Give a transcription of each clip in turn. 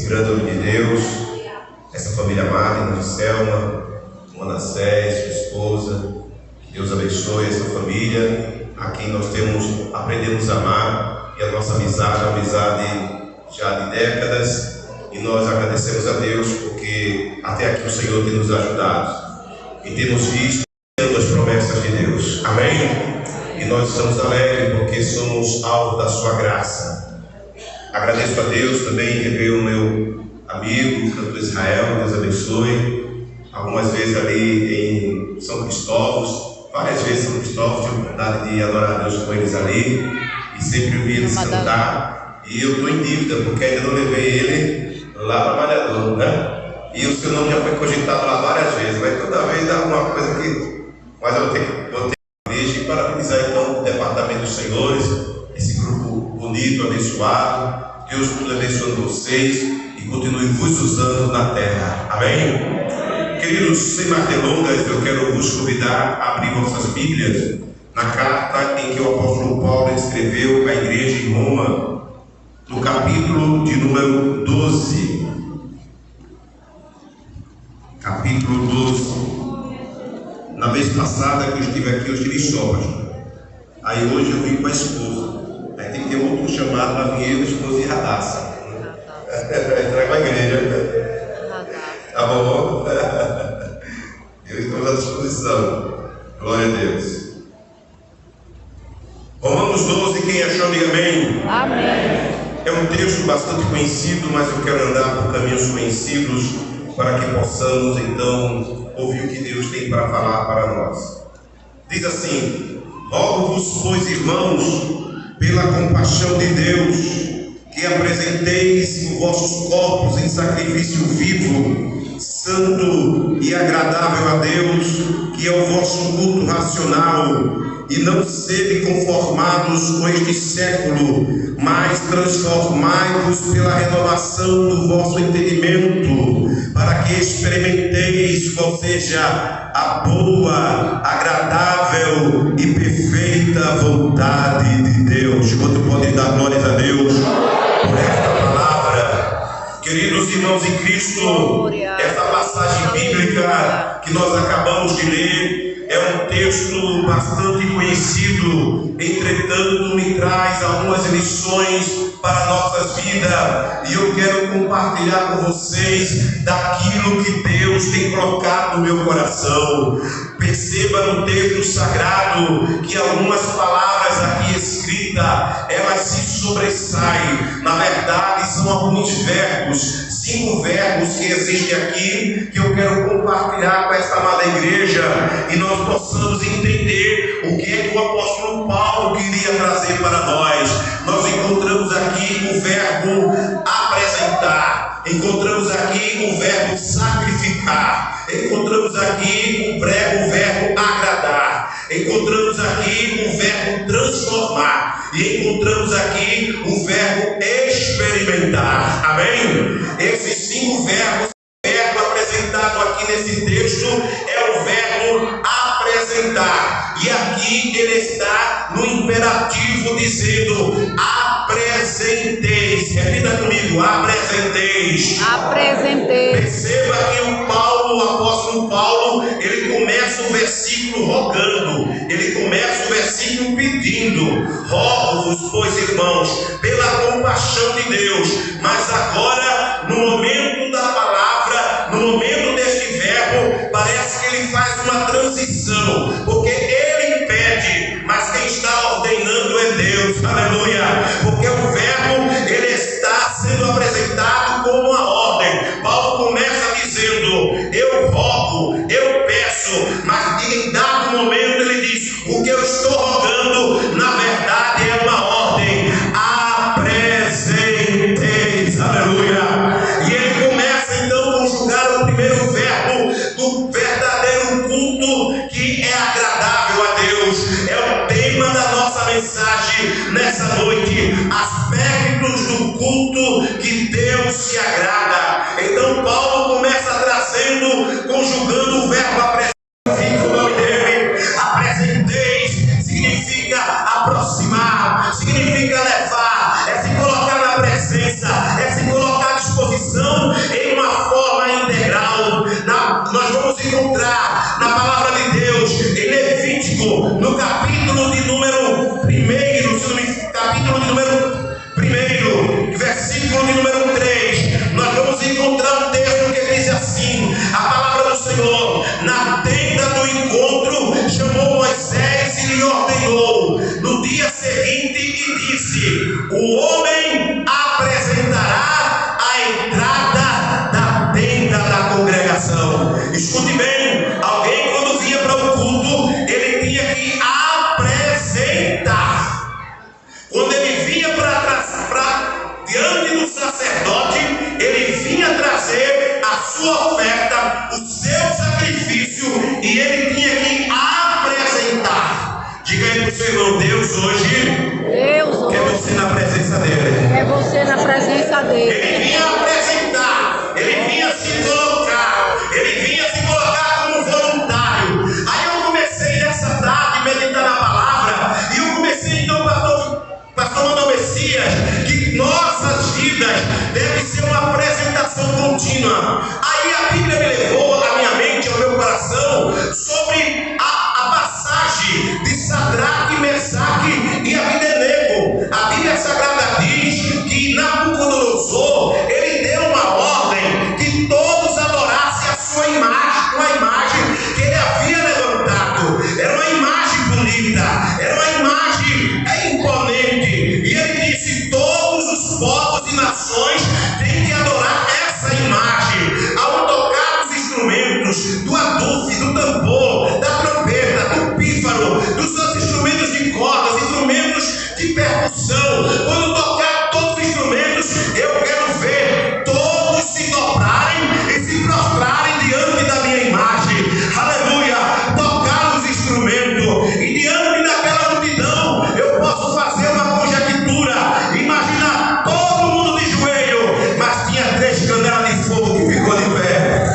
grande homem de Deus, essa família amada, irmã Selma, Manassés, sua esposa. Que Deus abençoe essa família, a quem nós aprendemos a amar, e a nossa amizade é uma amizade já de décadas, e nós agradecemos a Deus porque até aqui o Senhor tem nos ajudado e temos visto as promessas de Deus. Amém? E nós estamos alegres porque somos alvo da sua graça. Agradeço a Deus também que veio o meu amigo, o cantor Israel. Deus abençoe. Algumas vezes ali em São Cristóvão, várias vezes em São Cristóvão, tive a oportunidade de adorar a Deus com eles ali e sempre vi eles cantar. E eu estou em dívida porque ainda não levei ele lá para Malhador, né? E o seu nome já foi cogitado lá várias vezes, mas toda vez dá alguma coisa que... Mas eu vou ter que igreja e parabenizar então o departamento dos senhores, esse grupo bonito, abençoado. Deus continue abençoando vocês e continue vos usando na terra. Amém? Queridos, sem mais delongas, eu quero vos convidar a abrir vossas Bíblias na carta em que o apóstolo Paulo escreveu à igreja em Roma, no capítulo de número 12. Capítulo 12. Na vez passada que eu estive aqui, eu estive só, pastor. Aí hoje eu vim com a esposa. Aí tem que ter outro chamado para vir eu, a esposa e Radassa. Entrar com a igreja. Tá bom? Eu estou à disposição. Glória a Deus. Romanos 12, quem achou, diga amém. Amém. É um texto bastante conhecido, mas eu quero andar por caminhos conhecidos para que possamos então ouvir o que Deus tem para falar para nós. Diz assim: rogo-vos, pois, irmãos, pela compaixão de Deus, que apresenteis os vossos corpos em sacrifício vivo, santo e agradável a Deus, que é o vosso culto racional. E não sede conformados com este século, mas transformai-vos pela renovação do vosso entendimento, para que experimenteis qual seja a boa, agradável e perfeita vontade de Deus. Quanto pode dar glórias a Deus por esta palavra? Queridos irmãos em Cristo, essa passagem bíblica que nós acabamos de ler é um texto bastante conhecido, entretanto me traz algumas lições para a nossa vida, e eu quero compartilhar com vocês daquilo que Deus tem colocado no meu coração. Perceba no texto sagrado que algumas palavras aqui escritas, elas se sobressaem. Na verdade, são alguns verbos, 5 verbos que existem aqui, que eu quero compartilhar com esta amada igreja, e nós possamos entender o que é que o apóstolo Paulo queria trazer para nós. Nós encontramos aqui o verbo apresentar, encontramos aqui o verbo sacrificar, encontramos aqui o verbo agradar, encontramos aqui o verbo transformar, e encontramos aqui o verbo experimentar. Amém? Esses 5 verbos, o verbo apresentado aqui nesse texto é o verbo apresentar, e aqui ele está no imperativo dizendo apresenteis. Repita comigo: apresenteis. Apresentei. Perceba que o apóstolo Paulo, ele começa o versículo rogando, ele começa o versículo pedindo: rogo-vos, pois, irmãos, pela compaixão de Deus. Mas agora, no momento da palavra, no momento deste verbo, parece que ele faz uma transição, porque ele pede, mas quem está ordenando é Deus. Aleluia! Porque o verbo, ele está sendo apresentado como uma ordem. Paulo começa dizendo: eu rogo, eu peço, mas em dado momento ele diz: o que eu estou rogando, na verdade, é uma ordem. Apresenteis. Aleluia! hoje Deus quer hoje você na presença dele. é você na presença dele. Ele vinha apresentar, ele vinha se colocar como voluntário. Aí eu comecei nessa tarde a meditar na palavra, e eu comecei então, pastor Manuel Messias, que nossas vidas devem ser uma apresentação contínua. Aí a Bíblia me levou à minha mente, ao meu coração, sobre a passagem de Sadraque, Mesaque e Abdenego. A Bíblia Sagrada diz que Nabucodonosor, ele deu uma ordem que todos adorassem a sua imagem, uma imagem que ele havia levantado. Era uma imagem bonita, era uma imagem imponente. E ele disse: todos os povos e nações têm que adorar essa imagem. Ao tocar os instrumentos do adufe, do tambor, da trombeta, do pífaro, dos outros instrumentos de cordas, instrumentos de percussão, quando tocar todos os instrumentos, eu quero ver todos se dobrarem e se prostrarem diante da minha imagem. Aleluia! Tocar os instrumentos, e diante daquela multidão eu posso fazer uma conjectura, imaginar todo mundo de joelho, mas tinha 3 canelas de fogo que ficou de pé.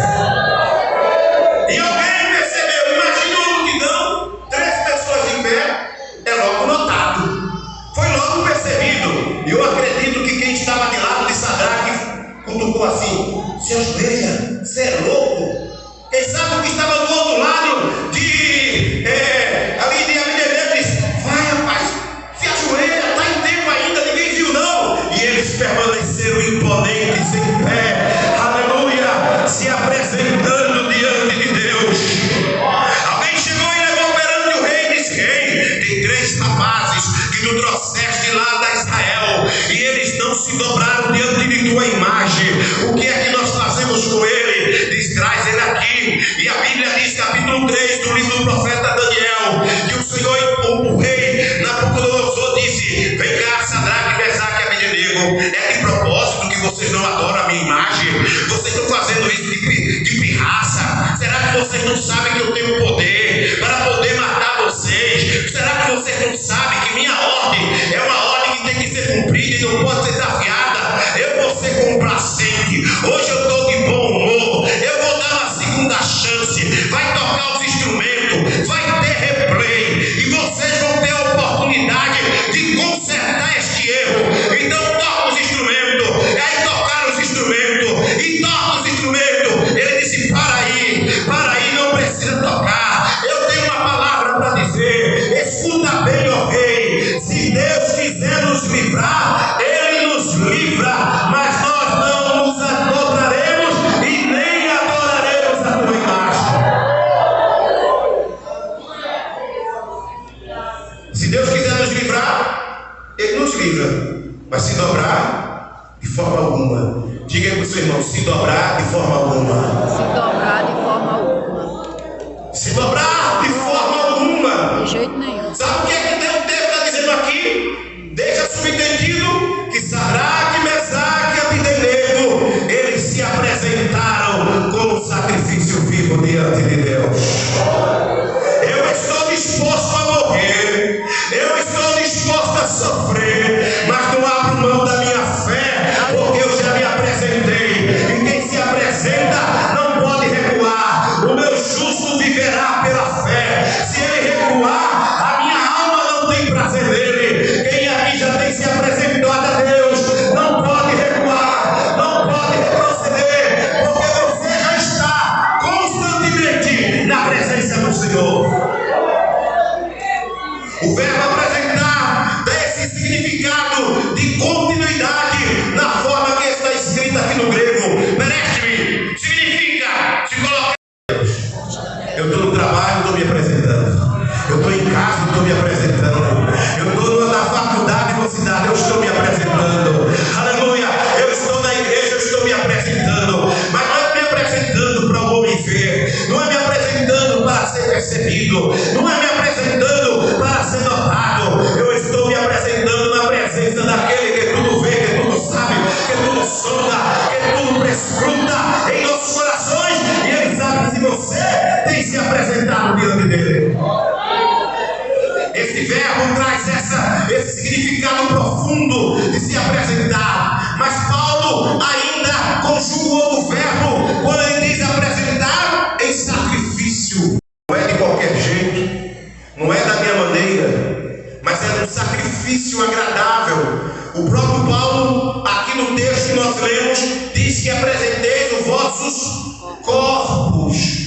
E alguém percebeu, imagina uma multidão, 3 pessoas de pé, é logo notado, foi logo percebido. E eu acredito que quem estava de lado de Sadraque cutucou assim: se ajoelha, você é louco. Quem sabe o que estava do outro lado de Abdenego disse: vai, rapaz, se ajoelha, está em tempo ainda, ninguém viu não. E eles permaneceram imponentes em pé, aleluia, se apresentando diante de Deus. Alguém chegou e levou perante o rei e disse: rei, tem 3 rapazes que tu trouxeste lá da Israel, e eles não se dobraram diante de tua imagem. O que é que nós fazemos com ele? Diz: traz ele aqui. E a Bíblia diz, capítulo 3 do livro do profeta Daniel, que o Senhor, o rei Nabucodonosor disse: vem cá, Sadraque, Mesaque e Abdenego, é de propósito que vocês não adoram a minha imagem? Vocês estão fazendo isso de pirraça? Será que vocês não sabem que eu tenho poder para poder matar vocês? Será que vocês não sabem que minha ordem é uma ordem que tem que ser cumprida e não pode ser desafiada? Eu vou ser complacente, hoje eu estou de bom humor, eu vou dar uma segunda chance. Vai tocar os instrumentos, vai ter replay, e vocês vão ter a oportunidade de consertar este erro. Então toca os instrumentos. Aí tocaram os instrumentos, e toca os instrumentos. Ele disse: para aí, não precisa tocar, eu tenho uma palavra para dizer. Escuta bem, ó rei, se Deus quiser nos livrar, ele nos livra, mas nós não nos dobraremos e nem adoraremos a tua imagem. Se Deus quiser nos livrar, ele nos livra, mas se dobrar, de forma alguma. Diga aí para o seu irmão: se dobrar, de forma alguma. Se dobrar de forma alguma. Se dobrar, de forma alguma. De jeito nenhum. Sabe o que é que Deus está dizendo aqui? Deixa subentendido que Sadraque, Mesaque e Abdenego, eles se apresentaram como sacrifício vivo diante de Deus. Eu estou disposto a morrer, eu estou disposto a sofrer, mas não abro mão da minha fé, porque eu já me apresentei, e quem se apresenta não pode recuar. O meu justo viverá pela conjuga o outro verbo quando ele diz apresentar em sacrifício. Não é de qualquer jeito, não é da minha maneira, mas é um sacrifício agradável. O próprio Paulo, aqui no texto que nós lemos, diz que apresenteis os vossos corpos.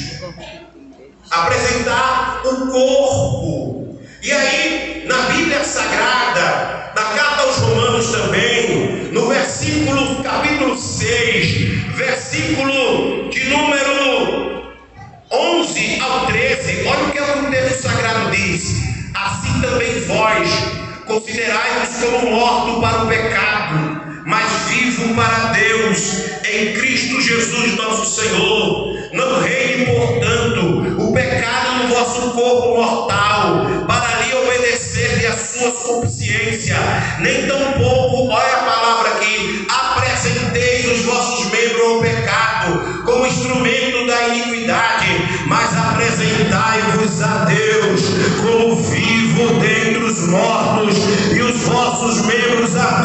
Apresentar o corpo. E aí, na Bíblia Sagrada, na carta aos Romanos também, no versículo, capítulo 6, versículo de número 11 ao 13, olha o que o texto sagrado diz: assim também vós considerai-vos como morto para o pecado, mas vivo para Deus em Cristo Jesus nosso Senhor. Não reine, portanto, o pecado no vosso corpo mortal, para lhe obedecer a sua consciência, nem tampouco, olha a palavra aqui, apresenteis os vossos membros ao pecado como instrumento da iniquidade, mas apresentai-vos a Deus como vivo dentre os mortos, e os vossos membros a